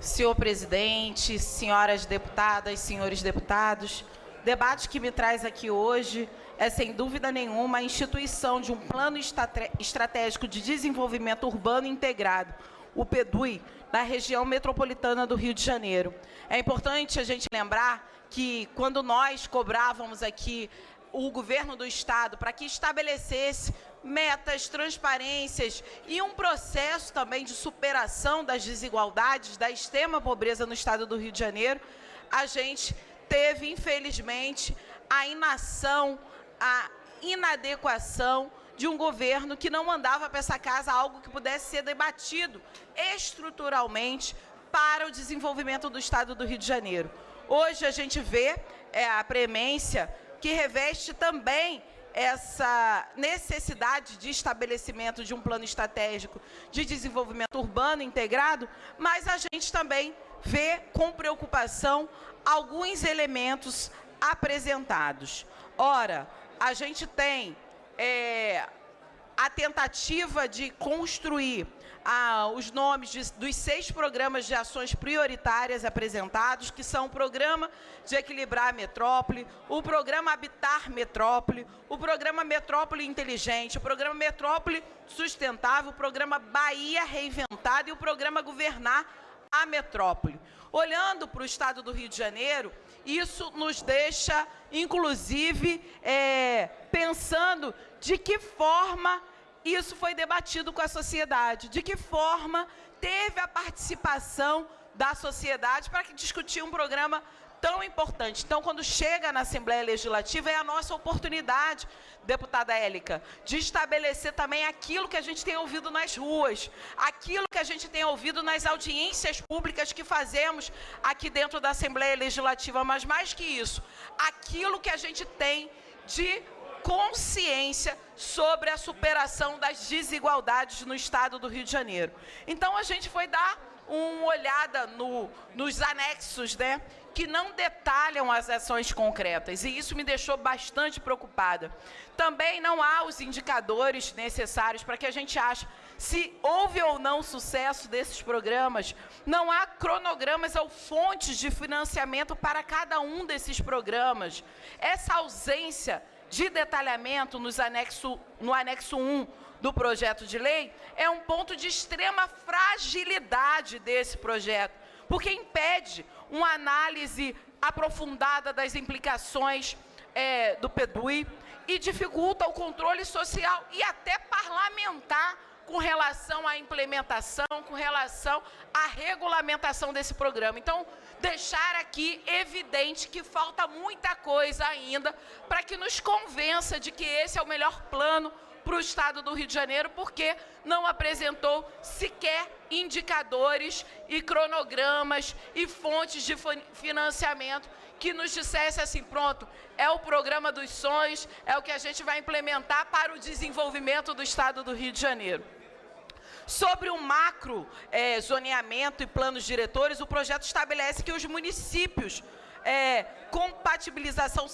Senhor presidente, senhoras deputadas, senhores deputados, o debate que me traz aqui hoje é, sem dúvida nenhuma, a instituição de um plano estratégico de desenvolvimento urbano integrado, o PEDUI, na região metropolitana do Rio de Janeiro. É importante a gente lembrar que, quando nós cobrávamos aqui o governo do Estado para que estabelecesse metas, transparências e um processo também de superação das desigualdades, da extrema pobreza no Estado do Rio de Janeiro, a gente teve, infelizmente, a inação, a inadequação de um governo que não mandava para essa casa algo que pudesse ser debatido estruturalmente para o desenvolvimento do Estado do Rio de Janeiro. Hoje a gente vê a premência que reveste também essa necessidade de estabelecimento de um plano estratégico de desenvolvimento urbano integrado, mas a gente também vê com preocupação alguns elementos apresentados. Ora, a gente tem a tentativa de construir os nomes dos 6 programas de ações prioritárias apresentados, que são o Programa de Equilibrar a Metrópole, o Programa Habitar Metrópole, o Programa Metrópole Inteligente, o Programa Metrópole Sustentável, o Programa Bahia Reinventada e o Programa Governar a Metrópole. Olhando para o Estado do Rio de Janeiro, isso nos deixa, inclusive, pensando de que forma isso foi debatido com a sociedade, de que forma teve a participação da sociedade para discutir um programa tão importante. Então, quando chega na Assembleia Legislativa, é a nossa oportunidade, deputada Élica, de estabelecer também aquilo que a gente tem ouvido nas ruas, aquilo que a gente tem ouvido nas audiências públicas que fazemos aqui dentro da Assembleia Legislativa, mas mais que isso, aquilo que a gente tem de consciência sobre a superação das desigualdades no Estado do Rio de Janeiro. Então, a gente foi dar uma olhada nos anexos, que não detalham as ações concretas, e isso me deixou bastante preocupada. Também não há os indicadores necessários para que a gente ache se houve ou não sucesso desses programas. Não há cronogramas ou fontes de financiamento para cada um desses programas. Essa ausência de detalhamento no anexo 1 do projeto de lei é um ponto de extrema fragilidade desse projeto, porque impede uma análise aprofundada das implicações do PEDUI e dificulta o controle social e até parlamentar com relação à implementação, com relação à regulamentação desse programa. Então, deixar aqui evidente que falta muita coisa ainda para que nos convença de que esse é o melhor plano para o Estado do Rio de Janeiro, porque não apresentou sequer indicadores e cronogramas e fontes de financiamento que nos dissesse assim, pronto, é o programa dos sonhos, é o que a gente vai implementar para o desenvolvimento do Estado do Rio de Janeiro. Sobre o macro zoneamento e planos diretores, o projeto estabelece que os municípios compatibilizarão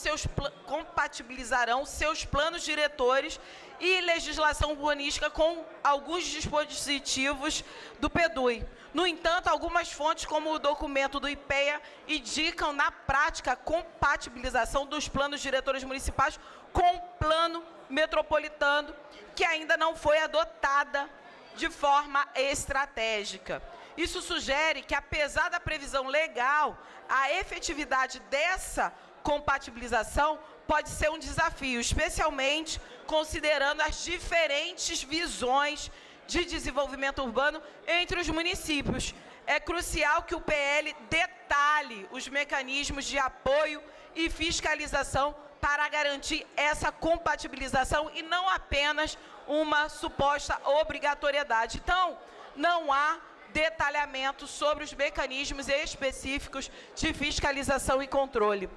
seus planos diretores e legislação urbanística com alguns dispositivos do PEDUI. No entanto, algumas fontes, como o documento do IPEA, indicam na prática a compatibilização dos planos diretores municipais com o plano metropolitano, que ainda não foi adotada de forma estratégica. Isso sugere que, apesar da previsão legal, a efetividade dessa compatibilização pode ser um desafio, especialmente considerando as diferentes visões de desenvolvimento urbano entre os municípios. É crucial que o PL detalhe os mecanismos de apoio e fiscalização para garantir essa compatibilização e não apenas uma suposta obrigatoriedade. Então, não há detalhamento sobre os mecanismos específicos de fiscalização e controle,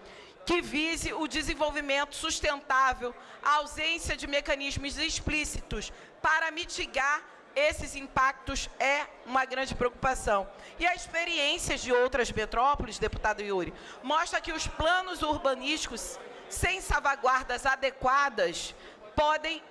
que vise o desenvolvimento sustentável, a ausência de mecanismos explícitos para mitigar esses impactos é uma grande preocupação. E as experiências de outras metrópoles, deputado Yuri, mostra que os planos urbanísticos sem salvaguardas adequadas podem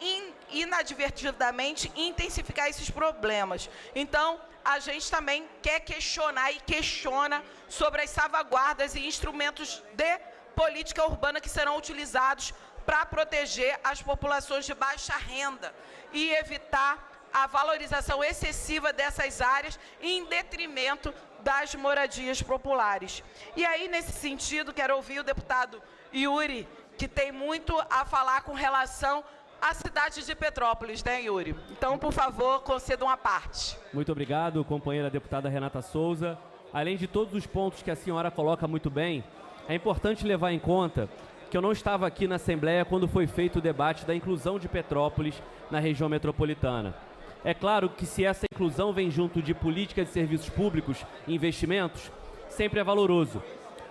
inadvertidamente intensificar esses problemas. Então, a gente também quer questionar e questiona sobre as salvaguardas e instrumentos de política urbana que serão utilizados para proteger as populações de baixa renda e evitar a valorização excessiva dessas áreas em detrimento das moradias populares. E aí, nesse sentido, quero ouvir o deputado Yuri, que tem muito a falar com relação à cidade de Petrópolis, né, Yuri? Então, por favor, conceda uma parte. Muito obrigado, companheira deputada Renata Souza. Além de todos os pontos que a senhora coloca muito bem, é importante levar em conta que eu não estava aqui na Assembleia quando foi feito o debate da inclusão de Petrópolis na região metropolitana. É claro que se essa inclusão vem junto de políticas de serviços públicos e investimentos, sempre é valoroso.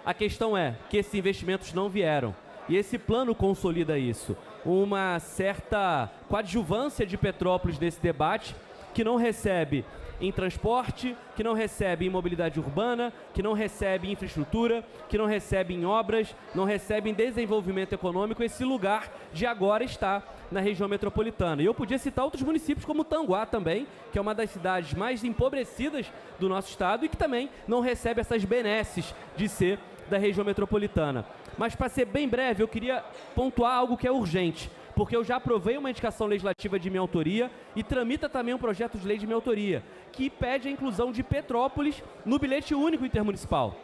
A questão é que esses investimentos não vieram. E esse plano consolida isso. Uma certa coadjuvância de Petrópolis nesse debate, que não recebe em transporte, que não recebe em mobilidade urbana, que não recebe em infraestrutura, que não recebe em obras, não recebe em desenvolvimento econômico. Esse lugar de agora está na região metropolitana. E eu podia citar outros municípios como Tanguá também, que é uma das cidades mais empobrecidas do nosso estado e que também não recebe essas benesses de ser da região metropolitana. Mas, para ser bem breve, eu queria pontuar algo que é urgente, porque eu já aprovei uma indicação legislativa de minha autoria e tramita também um projeto de lei de minha autoria, que pede a inclusão de Petrópolis no bilhete único intermunicipal.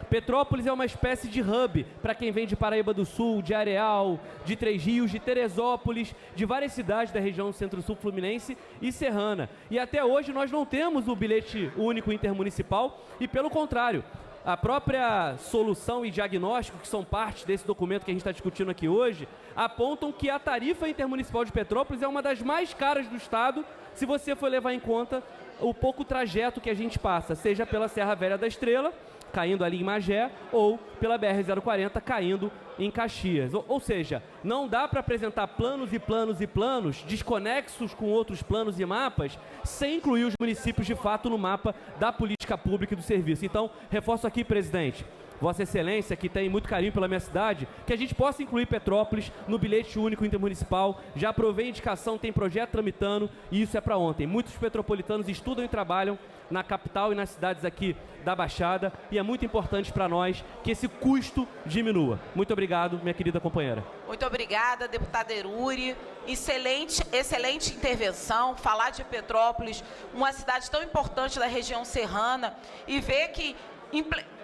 Petrópolis é uma espécie de hub para quem vem de Paraíba do Sul, de Areal, de Três Rios, de Teresópolis, de várias cidades da região Centro-Sul Fluminense e Serrana. E até hoje nós não temos o bilhete único intermunicipal e, pelo contrário, a própria solução e diagnóstico, que são parte desse documento que a gente está discutindo aqui hoje, apontam que a tarifa intermunicipal de Petrópolis é uma das mais caras do estado, se você for levar em conta o pouco trajeto que a gente passa, seja pela Serra Velha da Estrela, caindo ali em Magé, ou pela BR-040, caindo em Caxias. Ou seja, não dá para apresentar planos e planos e planos desconexos com outros planos e mapas, sem incluir os municípios de fato no mapa da política pública e do serviço. Então, reforço aqui, presidente, Vossa Excelência, que tem muito carinho pela minha cidade, que a gente possa incluir Petrópolis no bilhete único intermunicipal. Já aprovei a indicação, tem projeto tramitando e isso é para ontem. Muitos petropolitanos estudam e trabalham na capital e nas cidades aqui da Baixada e é muito importante para nós que esse custo diminua. Muito obrigado, minha querida companheira. Muito obrigada, deputada Yuri. Excelente intervenção. Falar de Petrópolis, uma cidade tão importante da região serrana, e ver que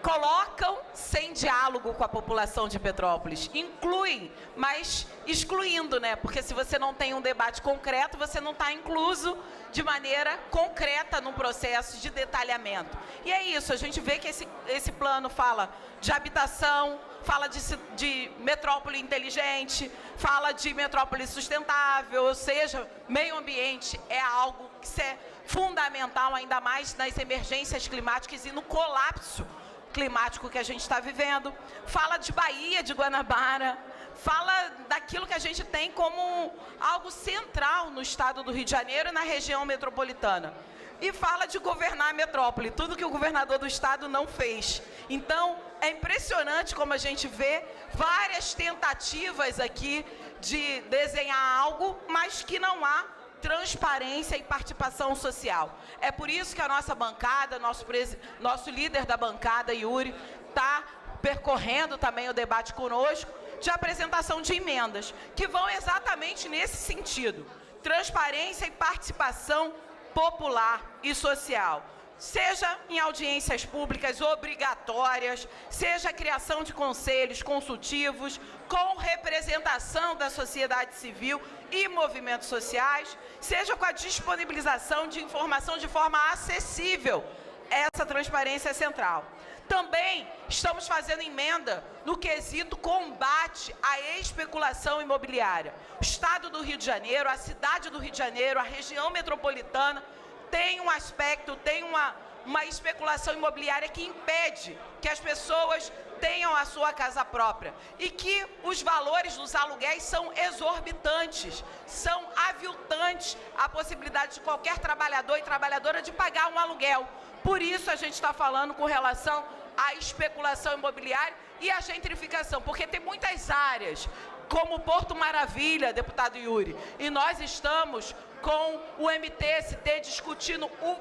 colocam sem diálogo com a população de Petrópolis. Incluem, mas excluindo, né? Porque se você não tem um debate concreto, você não está incluso de maneira concreta no processo de detalhamento. E é isso, a gente vê que esse plano fala de habitação, fala de metrópole inteligente, fala de metrópole sustentável, ou seja, meio ambiente é algo que é fundamental, ainda mais nas emergências climáticas e no colapso climático que a gente está vivendo. Fala de Baía de Guanabara, fala daquilo que a gente tem como algo central no estado do Rio de Janeiro e na região metropolitana. E fala de governar a metrópole, tudo que o governador do estado não fez. Então, é impressionante como a gente vê várias tentativas aqui de desenhar algo, mas que não há transparência e participação social. É por isso que a nossa bancada, nosso líder da bancada, Yuri, está percorrendo também o debate conosco de apresentação de emendas, que vão exatamente nesse sentido. Transparência e participação popular e social. Seja em audiências públicas obrigatórias, seja a criação de conselhos consultivos com representação da sociedade civil e movimentos sociais, seja com a disponibilização de informação de forma acessível. Essa transparência é central. Também estamos fazendo emenda no quesito combate à especulação imobiliária. O estado do Rio de Janeiro, a cidade do Rio de Janeiro, a região metropolitana tem um aspecto, tem uma especulação imobiliária que impede que as pessoas tenham a sua casa própria e que os valores dos aluguéis são exorbitantes, são aviltantes à possibilidade de qualquer trabalhador e trabalhadora de pagar um aluguel. Por isso a gente está falando com relação à especulação imobiliária e à gentrificação, porque tem muitas áreas, como Porto Maravilha, deputado Yuri, e nós estamos com o MTST discutindo o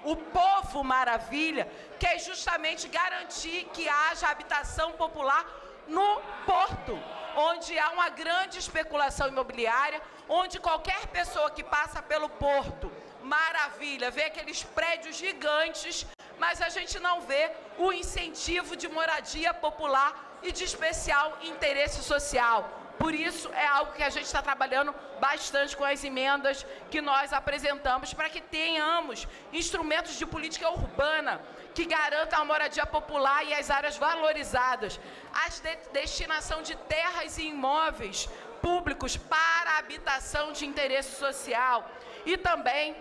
o povo maravilha, que é justamente garantir que haja habitação popular no porto, onde há uma grande especulação imobiliária, onde qualquer pessoa que passa pelo porto maravilha vê aqueles prédios gigantes, mas a gente não vê o incentivo de moradia popular e de especial interesse social. Por isso, é algo que a gente está trabalhando bastante com as emendas que nós apresentamos, para que tenhamos instrumentos de política urbana que garantam a moradia popular e as áreas valorizadas, a destinação de terras e imóveis públicos para a habitação de interesse social e também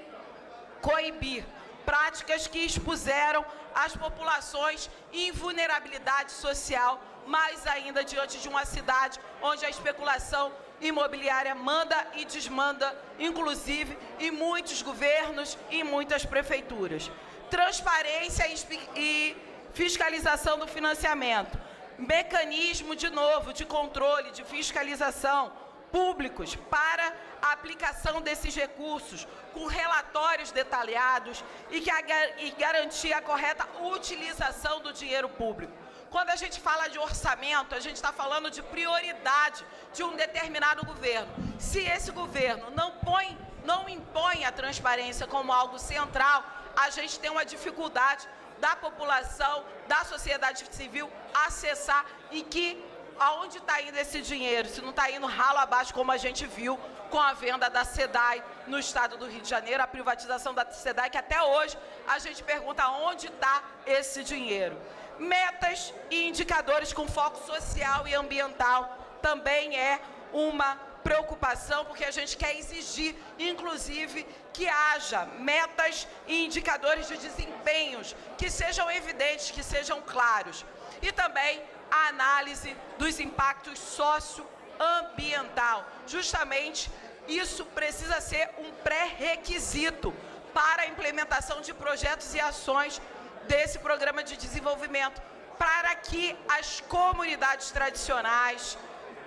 coibir práticas que expuseram as populações em vulnerabilidade social, mais ainda diante de uma cidade onde a especulação imobiliária manda e desmanda, inclusive em muitos governos e em muitas prefeituras. Transparência e fiscalização do financiamento. Mecanismo, de novo, de controle, de fiscalização públicos para a aplicação desses recursos, com relatórios detalhados e garantir a correta utilização do dinheiro público. Quando a gente fala de orçamento, a gente está falando de prioridade de um determinado governo. Se esse governo não impõe a transparência como algo central, a gente tem uma dificuldade da população, da sociedade civil, acessar e aonde está indo esse dinheiro, se não está indo ralo abaixo, como a gente viu com a venda da SEDAI no estado do Rio de Janeiro, a privatização da SEDAI, que até hoje a gente pergunta onde está esse dinheiro. Metas e indicadores com foco social e ambiental também é uma preocupação, porque a gente quer exigir, inclusive, que haja metas e indicadores de desempenhos que sejam evidentes, que sejam claros. E também a análise dos impactos socioambiental. Justamente, isso precisa ser um pré-requisito para a implementação de projetos e ações desse programa de desenvolvimento, para que as comunidades tradicionais,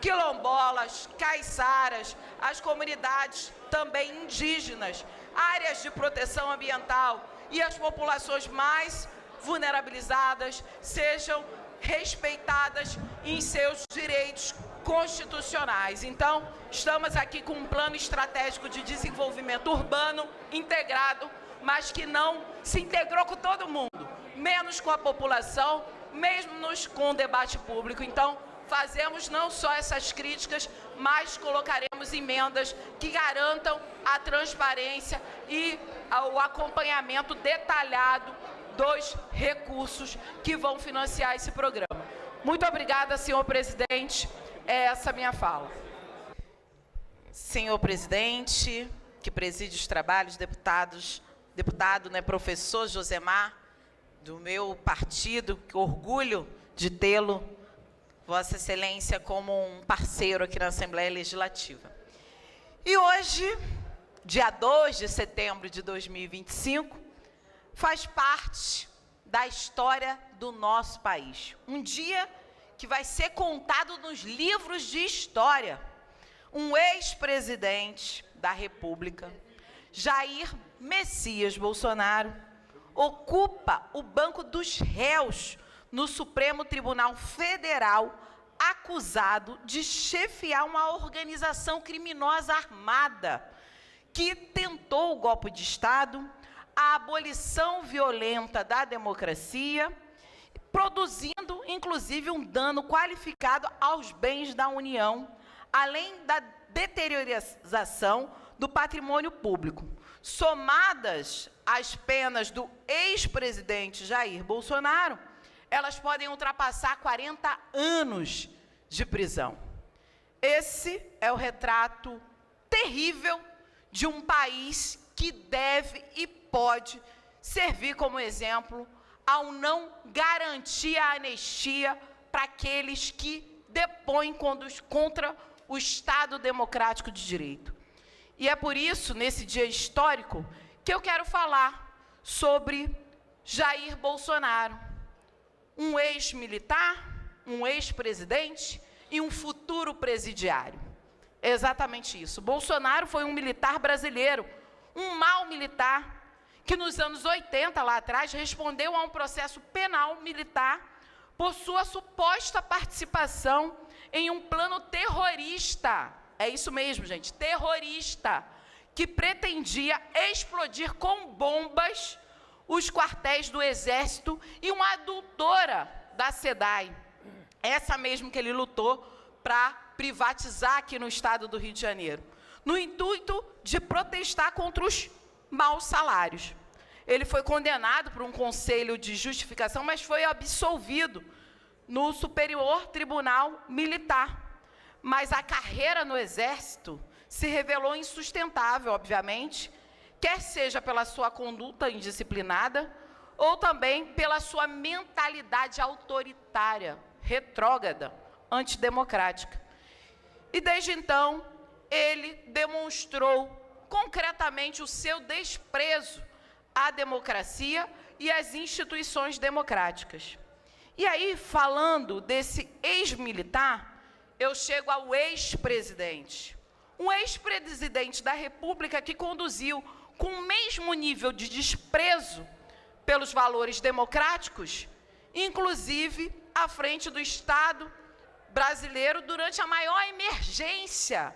quilombolas, caiçaras, as comunidades também indígenas, áreas de proteção ambiental e as populações mais vulnerabilizadas sejam respeitadas em seus direitos constitucionais. Então, estamos aqui com um plano estratégico de desenvolvimento urbano integrado, mas que não se integrou com todo mundo, menos com a população, menos com o debate público. Então, fazemos não só essas críticas, mas colocaremos emendas que garantam a transparência e o acompanhamento detalhado dos recursos que vão financiar esse programa. Muito obrigada, senhor presidente. É essa a minha fala. Senhor presidente, que preside os trabalhos, deputado, professor Josemar, do meu partido, que orgulho de tê-lo, Vossa Excelência, como um parceiro aqui na Assembleia Legislativa. E hoje, dia 2 de setembro de 2025, faz parte da história do nosso país. Um dia que vai ser contado nos livros de história. Um ex-presidente da República, Jair Messias Bolsonaro, ocupa o banco dos réus no Supremo Tribunal Federal, acusado de chefiar uma organização criminosa armada que tentou o golpe de Estado, a abolição violenta da democracia, produzindo, inclusive, um dano qualificado aos bens da União, além da deteriorização do patrimônio público. Somadas as penas do ex-presidente Jair Bolsonaro, elas podem ultrapassar 40 anos de prisão. Esse é o retrato terrível de um país que deve e pode servir como exemplo ao não garantir a anistia para aqueles que depõem contra o Estado Democrático de Direito. E é por isso, nesse dia histórico, que eu quero falar sobre Jair Bolsonaro, um ex-militar, um ex-presidente e um futuro presidiário. É exatamente isso. Bolsonaro foi um militar brasileiro, um mau militar, que nos anos 80, lá atrás, respondeu a um processo penal militar por sua suposta participação em um plano terrorista. É isso mesmo, gente, terrorista, que pretendia explodir com bombas os quartéis do Exército e uma adutora da SEDAI. Essa mesmo que ele lutou para privatizar aqui no estado do Rio de Janeiro, no intuito de protestar contra os maus salários. Ele foi condenado por um conselho de justificação, mas foi absolvido no Superior Tribunal Militar. Mas a carreira no Exército se revelou insustentável, obviamente, quer seja pela sua conduta indisciplinada, ou também pela sua mentalidade autoritária, retrógrada, antidemocrática. E desde então, ele demonstrou concretamente o seu desprezo à democracia e às instituições democráticas. E aí, falando desse ex-militar, eu chego ao ex-presidente. Um ex-presidente da República que conduziu com o mesmo nível de desprezo pelos valores democráticos, inclusive à frente do Estado brasileiro durante a maior emergência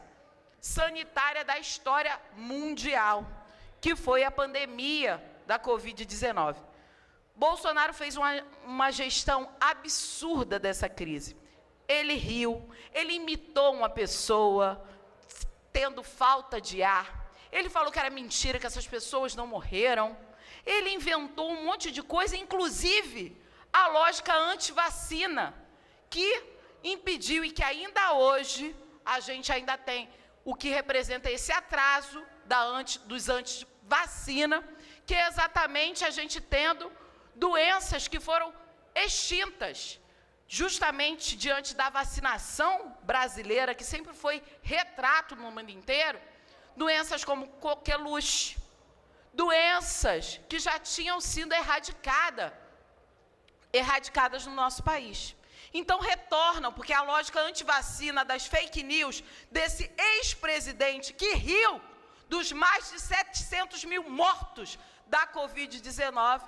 sanitária da história mundial, que foi a pandemia da Covid-19. Bolsonaro fez uma gestão absurda dessa crise. Ele riu, ele imitou uma pessoa tendo falta de ar, ele falou que era mentira, que essas pessoas não morreram, ele inventou um monte de coisa, inclusive a lógica anti-vacina, que impediu e que ainda hoje a gente ainda tem o que representa esse atraso dos anti-vacina, que é exatamente a gente tendo doenças que foram extintas, justamente diante da vacinação brasileira, que sempre foi retrato no mundo inteiro, doenças como coqueluche, doenças que já tinham sido erradicadas no nosso país. Então retornam, porque a lógica antivacina das fake news desse ex-presidente que riu dos mais de 700 mil mortos da Covid-19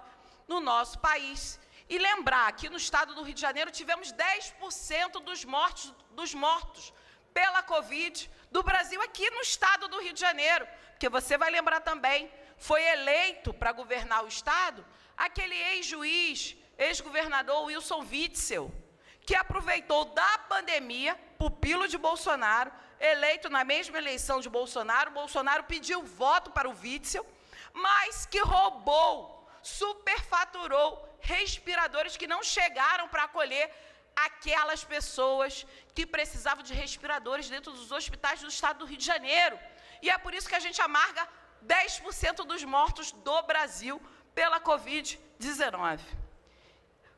no nosso país. E lembrar que no estado do Rio de Janeiro tivemos 10% dos mortos pela Covid do Brasil aqui no estado do Rio de Janeiro. Porque você vai lembrar também, foi eleito para governar o estado aquele ex-juiz, ex-governador Wilson Witzel, que aproveitou da pandemia, pupilo de Bolsonaro, eleito na mesma eleição de Bolsonaro. Bolsonaro pediu voto para o Witzel, mas que roubou, superfaturou respiradores que não chegaram para acolher aquelas pessoas que precisavam de respiradores dentro dos hospitais do estado do Rio de Janeiro. E é por isso que a gente amarga 10% dos mortos do Brasil pela Covid-19.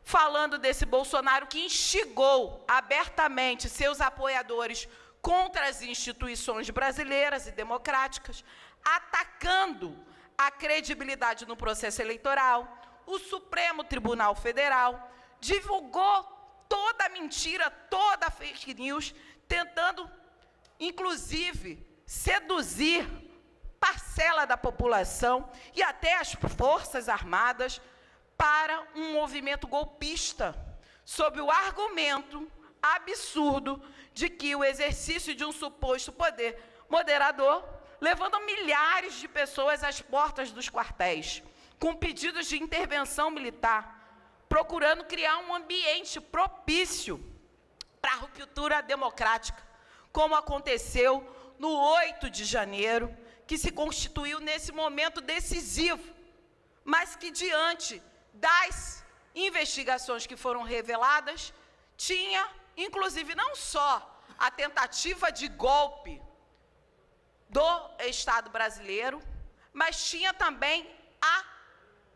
Falando desse Bolsonaro que instigou abertamente seus apoiadores contra as instituições brasileiras e democráticas, atacando a credibilidade no processo eleitoral, o Supremo Tribunal Federal divulgou toda a mentira, toda a fake news, tentando, inclusive, seduzir parcela da população e até as Forças Armadas para um movimento golpista, sob o argumento absurdo de que o exercício de um suposto poder moderador levando milhares de pessoas às portas dos quartéis, com pedidos de intervenção militar, procurando criar um ambiente propício para a ruptura democrática, como aconteceu no 8 de janeiro, que se constituiu nesse momento decisivo, mas que, diante das investigações que foram reveladas, tinha, inclusive, não só a tentativa de golpe do Estado brasileiro, mas tinha também a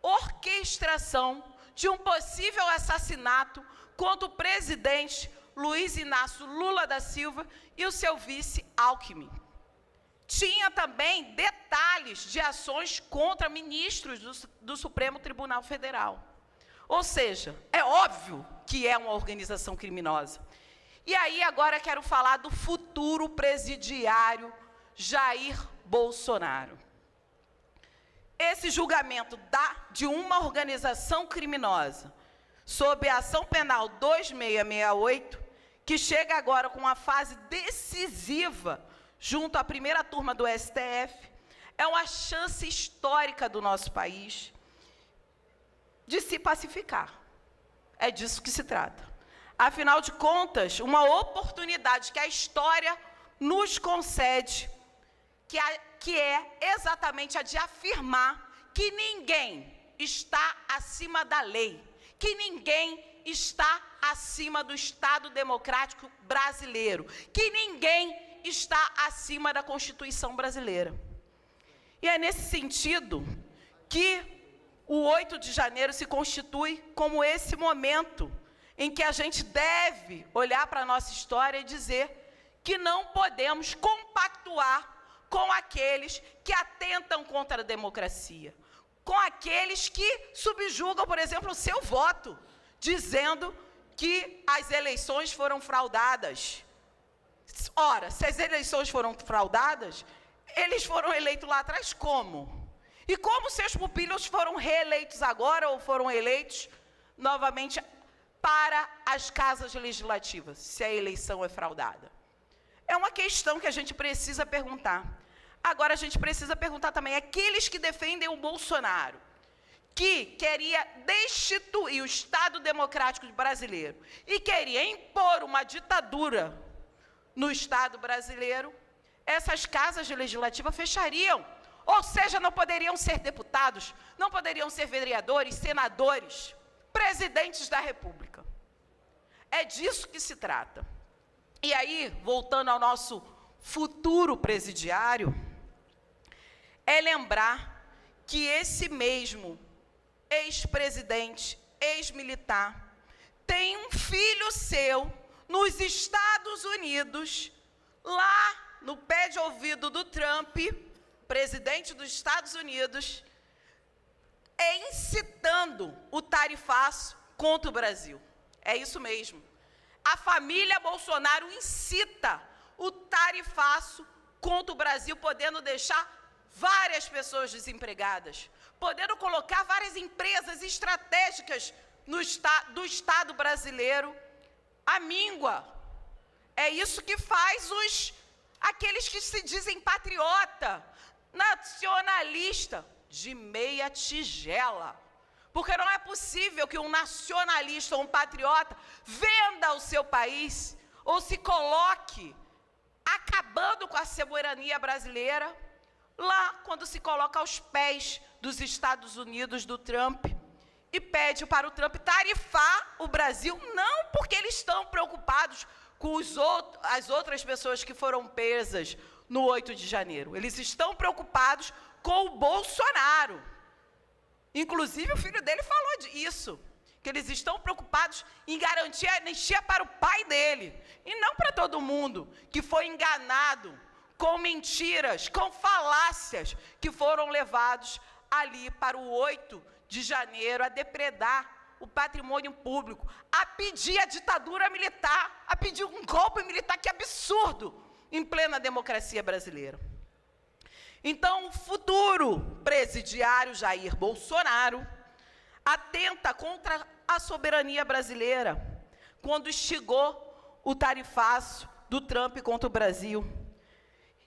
orquestração de um possível assassinato contra o presidente Luiz Inácio Lula da Silva e o seu vice Alckmin. Tinha também detalhes de ações contra ministros do Supremo Tribunal Federal. Ou seja, é óbvio que é uma organização criminosa. E aí agora quero falar do futuro presidiário Jair Bolsonaro. esse julgamento de uma organização criminosa, sob a ação penal 2668, que chega agora com uma fase decisiva junto à primeira turma do STF, é uma chance histórica do nosso país de se pacificar. É disso que se trata. Afinal de contas, uma oportunidade que a história nos concede, que é exatamente a de afirmar que ninguém está acima da lei, que ninguém está acima do Estado Democrático Brasileiro, que ninguém está acima da Constituição brasileira. E é nesse sentido que o 8 de janeiro se constitui como esse momento em que a gente deve olhar para a nossa história e dizer que não podemos compactuar com aqueles que atentam contra a democracia, com aqueles que subjugam, por exemplo, o seu voto, dizendo que as eleições foram fraudadas. Ora, se as eleições foram fraudadas, eles foram eleitos lá atrás como? E como seus pupilos foram reeleitos agora ou foram eleitos novamente para as casas legislativas, se a eleição é fraudada? É uma questão que a gente precisa perguntar. Agora, a gente precisa perguntar também, aqueles que defendem o Bolsonaro, que queria destituir o Estado Democrático Brasileiro e queria impor uma ditadura no Estado brasileiro, essas casas legislativas fechariam. Ou seja, não poderiam ser deputados, não poderiam ser vereadores, senadores, presidentes da República. É disso que se trata. E aí, voltando ao nosso futuro presidiário, é lembrar que esse mesmo ex-presidente, ex-militar, tem um filho seu nos Estados Unidos, lá no pé de ouvido do Trump, presidente dos Estados Unidos, incitando o tarifaço contra o Brasil. É isso mesmo. A família Bolsonaro incita o tarifaço contra o Brasil, podendo deixar várias pessoas desempregadas, podendo colocar várias empresas estratégicas do Estado brasileiro à míngua. É isso que faz aqueles que se dizem patriota, nacionalista, de meia tigela. Porque não é possível que um nacionalista ou um patriota venda o seu país ou se coloque acabando com a soberania brasileira lá quando se coloca aos pés dos Estados Unidos, do Trump, e pede para o Trump tarifar o Brasil, não porque eles estão preocupados com as outras pessoas que foram presas no 8 de janeiro. Eles estão preocupados com o Bolsonaro. Inclusive, o filho dele falou disso, que eles estão preocupados em garantir a anistia para o pai dele, e não para todo mundo que foi enganado com mentiras, com falácias, que foram levados ali para o 8 de janeiro a depredar o patrimônio público, a pedir a ditadura militar, a pedir um golpe militar, que absurdo, em plena democracia brasileira. Então, o futuro presidiário Jair Bolsonaro atenta contra a soberania brasileira, quando instigou o tarifaço do Trump contra o Brasil.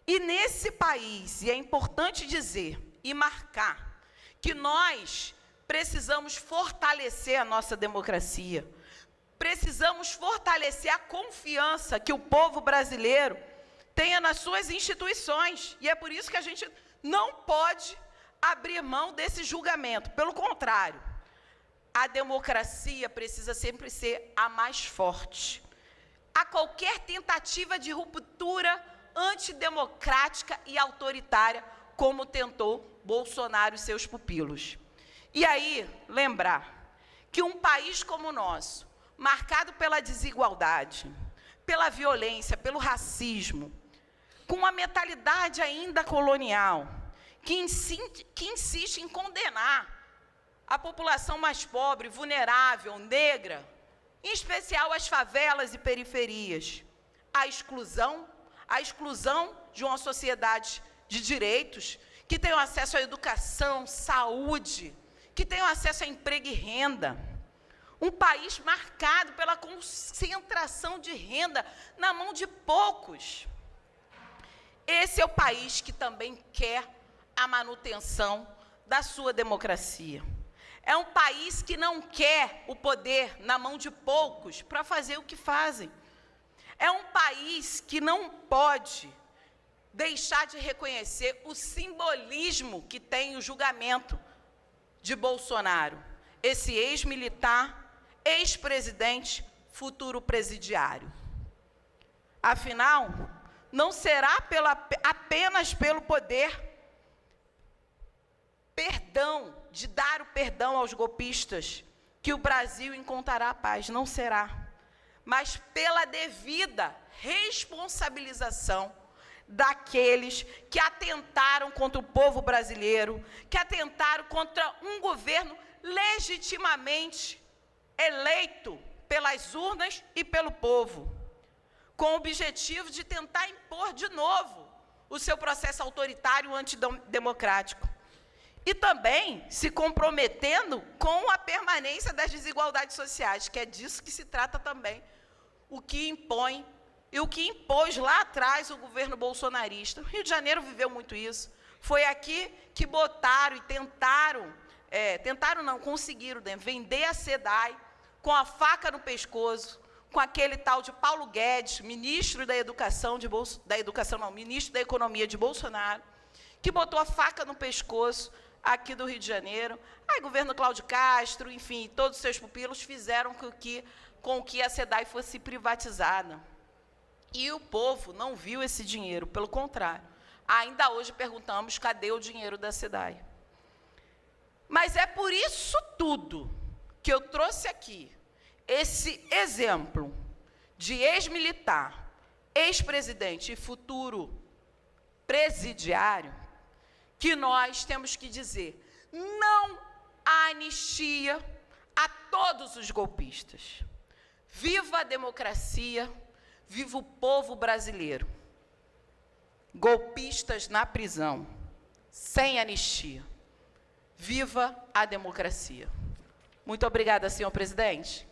E nesse país, e é importante dizer e marcar, que nós precisamos fortalecer a nossa democracia, precisamos fortalecer a confiança que o povo brasileiro tenha nas suas instituições, e é por isso que a gente não pode abrir mão desse julgamento. Pelo contrário, a democracia precisa sempre ser a mais forte. A qualquer tentativa de ruptura antidemocrática e autoritária, como tentou Bolsonaro e seus pupilos. E aí, lembrar que um país como o nosso, marcado pela desigualdade, pela violência, pelo racismo, com uma mentalidade ainda colonial, que insiste em condenar a população mais pobre, vulnerável, negra, em especial as favelas e periferias, a exclusão de uma sociedade de direitos que tenham acesso à educação, saúde, que tenham acesso a emprego e renda. Um país marcado pela concentração de renda na mão de poucos. Esse é o país que também quer a manutenção da sua democracia. É um país que não quer o poder na mão de poucos para fazer o que fazem. É um país que não pode deixar de reconhecer o simbolismo que tem o julgamento de Bolsonaro, esse ex-militar, ex-presidente, futuro presidiário. Afinal, não será apenas pelo poder de dar o perdão aos golpistas que o Brasil encontrará a paz, não será, mas pela devida responsabilização daqueles que atentaram contra o povo brasileiro, que atentaram contra um governo legitimamente eleito pelas urnas e pelo povo, com o objetivo de tentar impor de novo o seu processo autoritário antidemocrático. E também se comprometendo com a permanência das desigualdades sociais, que é disso que se trata também, o que impõe e o que impôs lá atrás o governo bolsonarista. O Rio de Janeiro viveu muito isso. Foi aqui que botaram e conseguiram vender a SEDAI com a faca no pescoço, com aquele tal de Paulo Guedes, ministro da ministro da Economia de Bolsonaro, que botou a faca no pescoço aqui do Rio de Janeiro. Aí o governo Cláudio Castro, enfim, todos os seus pupilos fizeram com que a SEDAI fosse privatizada. E o povo não viu esse dinheiro, pelo contrário. Ainda hoje perguntamos, cadê o dinheiro da SEDAI? Mas é por isso tudo que eu trouxe aqui esse exemplo de ex-militar, ex-presidente e futuro presidiário, que nós temos que dizer não à anistia a todos os golpistas. Viva a democracia, viva o povo brasileiro. Golpistas na prisão, sem anistia. Viva a democracia. Muito obrigada, senhor presidente.